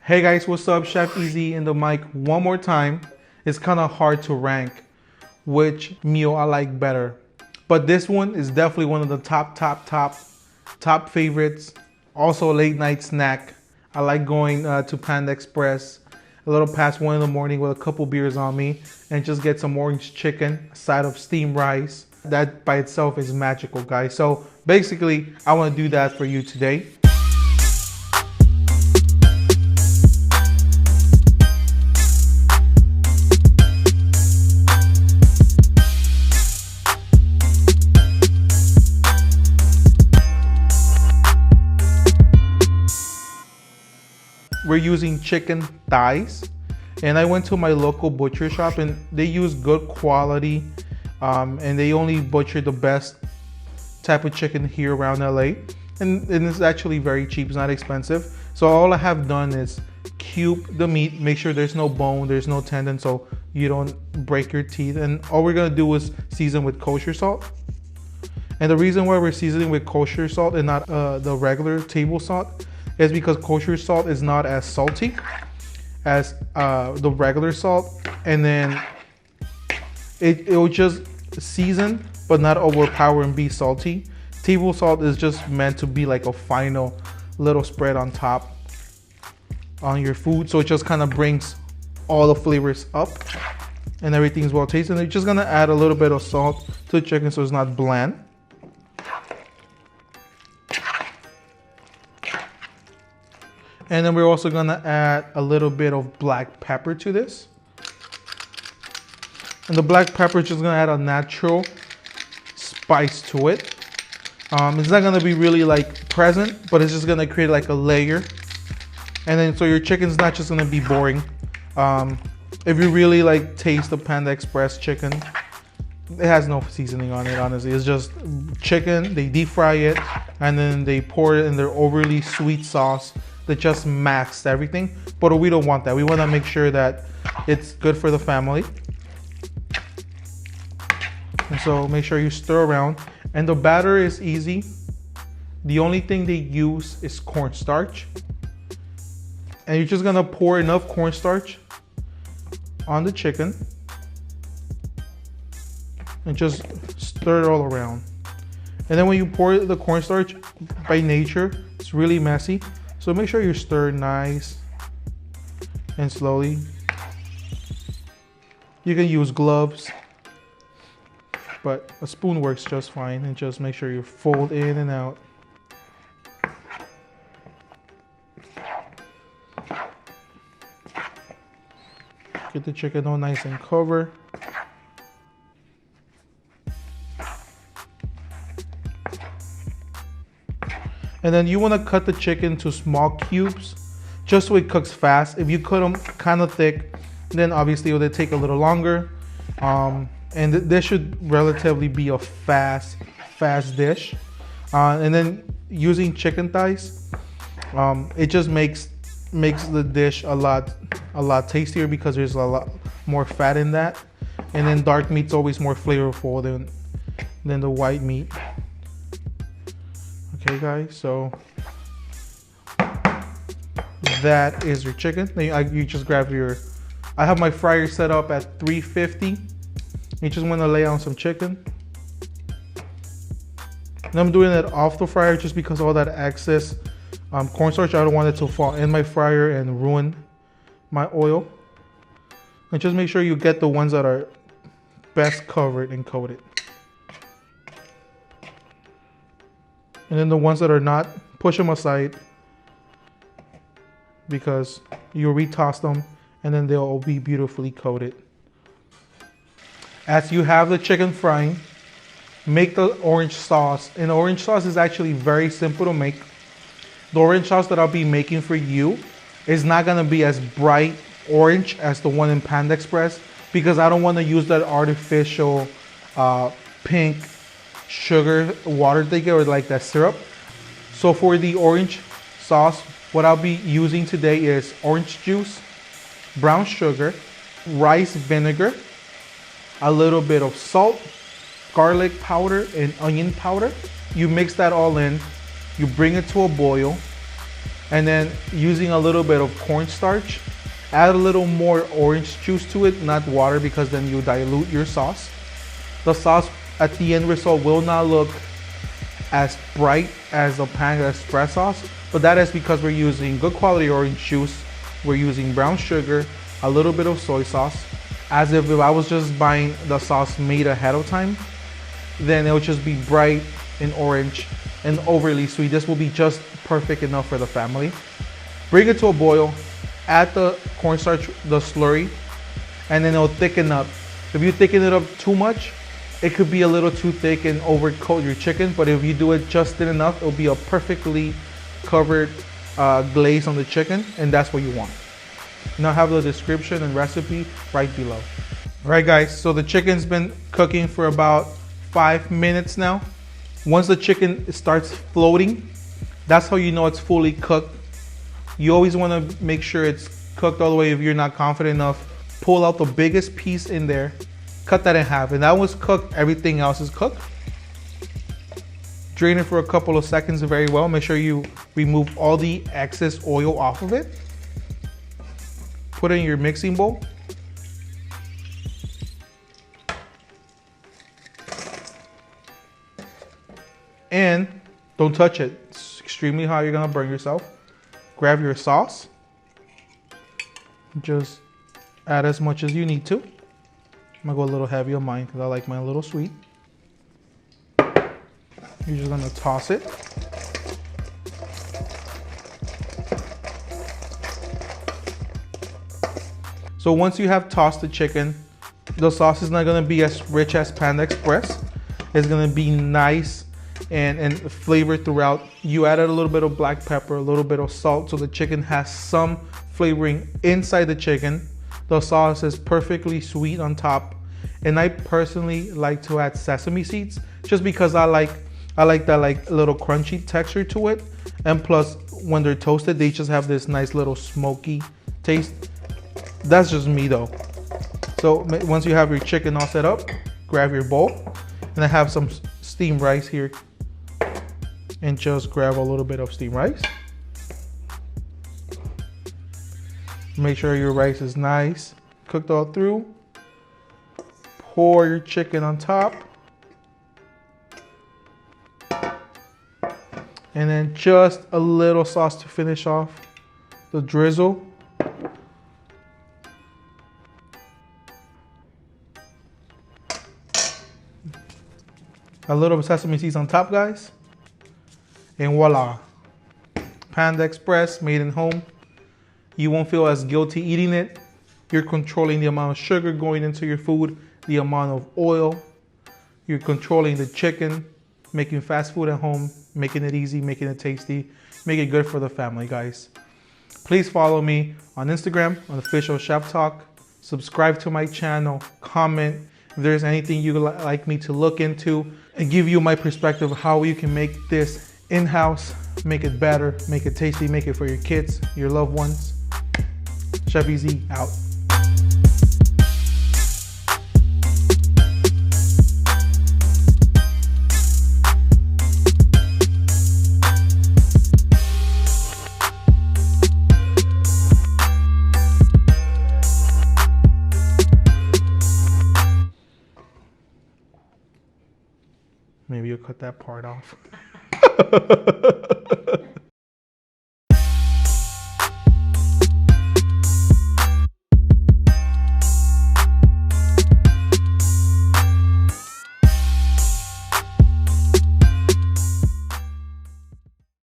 Hey guys, what's up? Chef Easy in the mic one more time. It's kind of hard to rank which meal I like better, but this one is definitely one of the top favorites. Also a late night snack. I like going to Panda Express a little past 1 in the morning with a couple beers on me and just get some orange chicken, a side of steamed rice. That by itself is magical, guys. So basically, I want to do that for you today. We're using chicken thighs, and I went to my local butcher shop and they use good quality and they only butcher the best type of chicken here around LA, and it's actually very cheap. It's not expensive. So all I have done is cube the meat, make sure there's no bone, there's no tendon, so you don't break your teeth. And all we're gonna do is season with kosher salt. And the reason why we're seasoning with kosher salt and not the regular table salt is because kosher salt is not as salty as the regular salt, and then it will just season but not overpower and be salty. Table salt is just meant to be like a final little spread on top on your food, so it just kind of brings all the flavors up and everything's well tasted. And you're just gonna add a little bit of salt to the chicken so it's not bland. And then we're also gonna add a little bit of black pepper to this. And the black pepper is just gonna add a natural spice to it. It's not gonna be really like present, but it's just gonna create like a layer. And then so your chicken's not just gonna be boring. If you really like taste the Panda Express chicken, it has no seasoning on it, honestly. It's just chicken, they deep fry it, and then they pour it in their overly sweet sauce that just masks everything. But we don't want that. We want to make sure that it's good for the family. And so make sure you stir around. And the batter is easy. The only thing they use is cornstarch. And you're just gonna pour enough cornstarch on the chicken and just stir it all around. And then when you pour the cornstarch, by nature, it's really messy. So make sure you stir nice and slowly. You can use gloves, but a spoon works just fine. And just make sure you fold in and out. Get the chicken all nice and covered. And then you want to cut the chicken to small cubes just so it cooks fast. If you cut them kind of thick, then obviously it will take a little longer. And this should relatively be a fast dish. And then using chicken thighs, it just makes the dish a lot tastier because there's a lot more fat in that. And then dark meat's always more flavorful than the white meat. Okay guys, so that is your chicken. You just grab I have my fryer set up at 350. You just want to lay on some chicken. And I'm doing it off the fryer just because all that excess cornstarch, I don't want it to fall in my fryer and ruin my oil. And just make sure you get the ones that are best covered and coated. And then the ones that are not, push them aside because you'll retoss them and then they'll all be beautifully coated. As you have the chicken frying, make the orange sauce. And the orange sauce is actually very simple to make. The orange sauce that I'll be making for you is not gonna be as bright orange as the one in Panda Express because I don't wanna use that artificial pink sugar water they get, or like that syrup. So for the orange sauce, what I'll be using today is orange juice, brown sugar, rice vinegar, a little bit of salt, garlic powder, and onion powder. You mix that all in, you bring it to a boil, And then using a little bit of cornstarch, add a little more orange juice to it, not water, because then you dilute your sauce. The sauce at the end result will not look as bright as the Panda Express sauce, but that is because we're using good quality orange juice, we're using brown sugar, a little bit of soy sauce. As if I was just buying the sauce made ahead of time, then it would just be bright and orange and overly sweet. This will be just perfect enough for the family. Bring it to a boil, add the cornstarch, the slurry, and then it'll thicken up. If you thicken it up too much, it could be a little too thick and overcoat your chicken, but if you do it just thin enough, it'll be a perfectly covered glaze on the chicken, and that's what you want. Now I have the description and recipe right below. All right guys, so the chicken's been cooking for about 5 minutes now. Once the chicken starts floating, that's how you know it's fully cooked. You always want to make sure it's cooked all the way. If you're not confident enough, pull out the biggest piece in there, cut that in half, and that was cooked. Everything else is cooked. Drain it for a couple of seconds very well. Make sure you remove all the excess oil off of it. Put it in your mixing bowl. And don't touch it. It's extremely hot. You're gonna burn yourself. Grab your sauce. Just add as much as you need to. I'm gonna go a little heavy on mine because I like mine a little sweet. You're just gonna toss it. So once you have tossed the chicken, the sauce is not gonna be as rich as Panda Express. It's gonna be nice and flavored throughout. You added a little bit of black pepper, a little bit of salt, so the chicken has some flavoring inside the chicken. The sauce is perfectly sweet on top. And I personally like to add sesame seeds just because I like that like little crunchy texture to it. And plus when they're toasted, they just have this nice little smoky taste. That's just me though. So once you have your chicken all set up, grab your bowl. And I have some steamed rice here. And just grab a little bit of steamed rice. Make sure your rice is nice, cooked all through. Pour your chicken on top. And then just a little sauce to finish off the drizzle. A little sesame seeds on top, guys. And voila. Panda Express, made in home. You won't feel as guilty eating it. You're controlling the amount of sugar going into your food, the amount of oil. You're controlling the chicken, making fast food at home, making it easy, making it tasty, make it good for the family, guys. Please follow me on Instagram, on Official Chef Talk. Subscribe to my channel, comment if there's anything you'd like me to look into, and give you my perspective of how you can make this in-house, make it better, make it tasty, make it for your kids, your loved ones. Chef Easy out. Maybe you'll cut that part off.